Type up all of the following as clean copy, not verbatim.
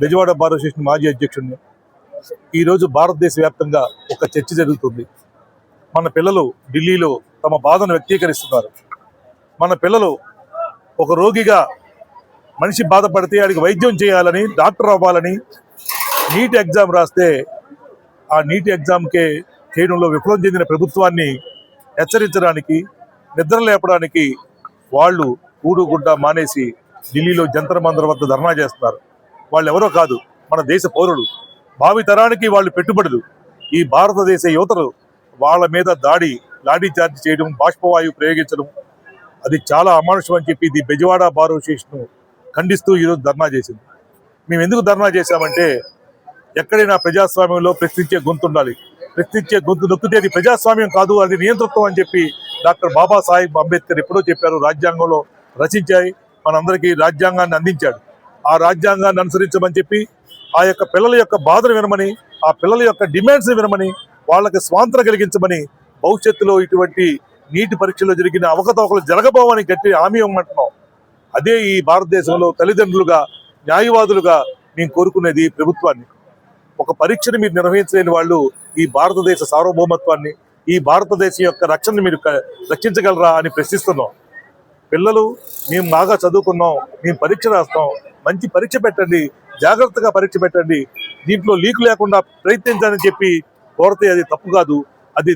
Bezawada bar association మాజీ అధ్యక్షుడిని. ఈరోజు భారతదేశ వ్యాప్తంగా ఒక చర్చ జరుగుతుంది. మన పిల్లలు ఢిల్లీలో తమ బాధను వ్యక్తీకరిస్తున్నారు. మన పిల్లలు ఒక రోగిగా మనిషి బాధపడితే వాడికి వైద్యం చేయాలని, డాక్టర్ అవ్వాలని నీట్ ఎగ్జామ్ రాస్తే ఆ నీట్ ఎగ్జామ్కే చేయడంలో విఫలం చెందిన ప్రభుత్వాన్ని హెచ్చరించడానికి, నిద్ర లేపడానికి వాళ్ళు కూడుగుడ్డ మానేసి ఢిల్లీలో జంతర్ మంతర్ వద్ద ధర్నా చేస్తున్నారు. వాళ్ళు ఎవరో కాదు, మన దేశ పౌరులు, భావితరానికి వాళ్ళు పెట్టుబడులు. ఈ భారతదేశ యువతలు వాళ్ళ మీద లాఠీ చార్జ్ చేయడం, బాష్పవాయువు ప్రయోగించడం అది చాలా అమానుషం అని చెప్పి ఇది బెజవాడ బార్ అసోసియేషన్ ఖండిస్తూ ఈరోజు ధర్నా చేసింది. మేము ఎందుకు ధర్నా చేశామంటే, ఎక్కడైనా ప్రజాస్వామ్యంలో ప్రశ్నించే గొంతు ఉండాలి. ప్రశ్నించే గొంతు నొక్కితే అది ప్రజాస్వామ్యం కాదు, అది నియంతృత్వం అని చెప్పి డాక్టర్ బాబాసాహెబ్ అంబేద్కర్ ఎప్పుడో చెప్పారు. రాజ్యాంగంలో రచించాయి, మనందరికీ రాజ్యాంగాన్ని అందించాడు. ఆ రాజ్యాంగాన్ని అనుసరించమని చెప్పి, ఆ యొక్క పిల్లల యొక్క బాధను వినమని, ఆ పిల్లల యొక్క డిమాండ్స్ వినమని, వాళ్ళకి స్వాతంత్రం కలిగించమని, భవిష్యత్తులో ఇటువంటి నీటి పరీక్షలో జరిగిన అవకతవకలు జరగబోవని గట్టి హామీ ఇవ్వమంటున్నాం. అదే ఈ భారతదేశంలో తల్లిదండ్రులుగా, న్యాయవాదులుగా మేము కోరుకునేది ప్రభుత్వాన్ని. ఒక పరీక్షను మీరు నిర్వహించలేని వాళ్ళు ఈ భారతదేశ సార్వభౌమత్వాన్ని, ఈ భారతదేశం యొక్క రక్షణను మీరు రక్షించగలరా అని ప్రశ్నిస్తున్నాం. పిల్లలు మేము బాగా చదువుకున్నాం, మేము పరీక్ష రాస్తాం, మంచి పరీక్ష పెట్టండి, జాగ్రత్తగా పరీక్ష పెట్టండి, దీంట్లో లీక్ లేకుండా ప్రయత్నించాలని చెప్పి కోరితే అది తప్పు కాదు. అది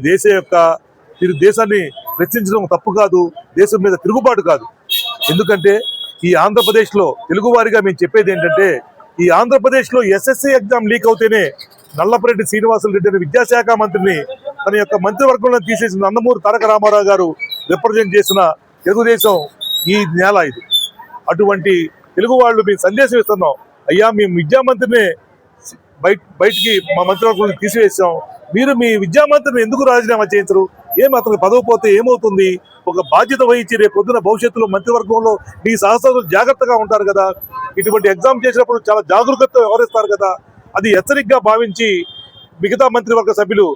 దేశాన్ని ప్రశ్నించడం తప్పు కాదు, దేశం మీద తిరుగుబాటు కాదు. ఎందుకంటే ఈ ఆంధ్రప్రదేశ్లో తెలుగువారిగా మేము చెప్పేది ఏంటంటే, ఈ ఆంధ్రప్రదేశ్లో ఎస్ఎస్సీ ఎగ్జామ్ లీక్ అవుతేనే నల్లపరెడ్డి శ్రీనివాసులు రెడ్డి విద్యాశాఖ మంత్రిని తన యొక్క మంత్రివర్గంలో తీసేసిన నందమూరి తారక రామారావు గారు రిప్రజెంట్ చేసిన తెలుగుదేశం ఈ నేల ఇది. అటువంటి తెలుగు వాళ్ళు మేము సందేశం ఇస్తున్నాం, అయ్యా మేము విద్యామంత్రిని బయటికి మా మంత్రివర్గంలో తీసివేసాం, మీరు మీ విద్యామంత్రిని ఎందుకు రాజీనామా చేయించరు? అతనికి పదవి పోతే ఏమవుతుంది? ఒక బాధ్యత వహించి రేపు పొద్దున భవిష్యత్తులో మంత్రివర్గంలో మీ సహచరులు జాగ్రత్తగా ఉంటారు కదా, ఇటువంటి ఎగ్జామ్ చేసినప్పుడు చాలా జాగరూకతతో వ్యవహరిస్తారు కదా, అది హెచ్చరికగా భావించి మిగతా మంత్రివర్గ సభ్యులు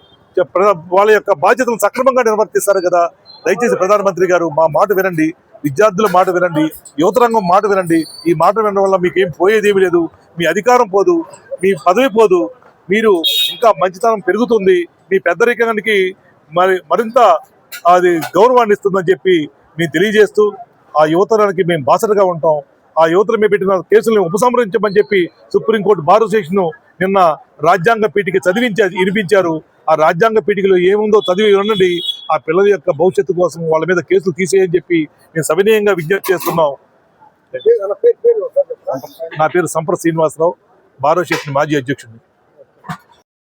వాళ్ళ యొక్క బాధ్యతలు సక్రమంగా నిర్వర్తిస్తారు కదా. దయచేసి ప్రధానమంత్రి గారు మా మాట వినండి, విద్యార్థుల మాట వినండి, యువతరంగం మాట వినండి. ఈ మాట వినడం వల్ల మీకు ఏం పోయేదేమీ లేదు, మీ అధికారం పోదు, మీ పదవి పోదు, మీరు ఇంకా మంచితనం పెరుగుతుంది, మీ పెద్దరికానికి మరింత అది గౌరవాన్ని ఇస్తుందని చెప్పి మేము తెలియజేస్తూ, ఆ యువతరానికి మేము బాసటగా ఉంటాం. ఆ యువతల మీద పెట్టిన కేసులను ఉపసంహరించమని చెప్పి సుప్రీంకోర్టు బార్ అసోసియేషన్ నిన్న రాజ్యాంగ పీఠిక వినిపించారు. ఆ రాజ్యాంగ పీఠికలో ఏముందో చదివి ఉండండి. ఆ పిల్లల యొక్క భవిష్యత్తు కోసం వాళ్ళ మీద కేసులు తీసేయని చెప్పి మేము సవినయంగా విజ్ఞప్తి చేస్తున్నాం. నా పేరు సంప్ర శ్రీనివాసరావు, బార్ అసోసియేషన్ మాజీ అధ్యక్షుడు.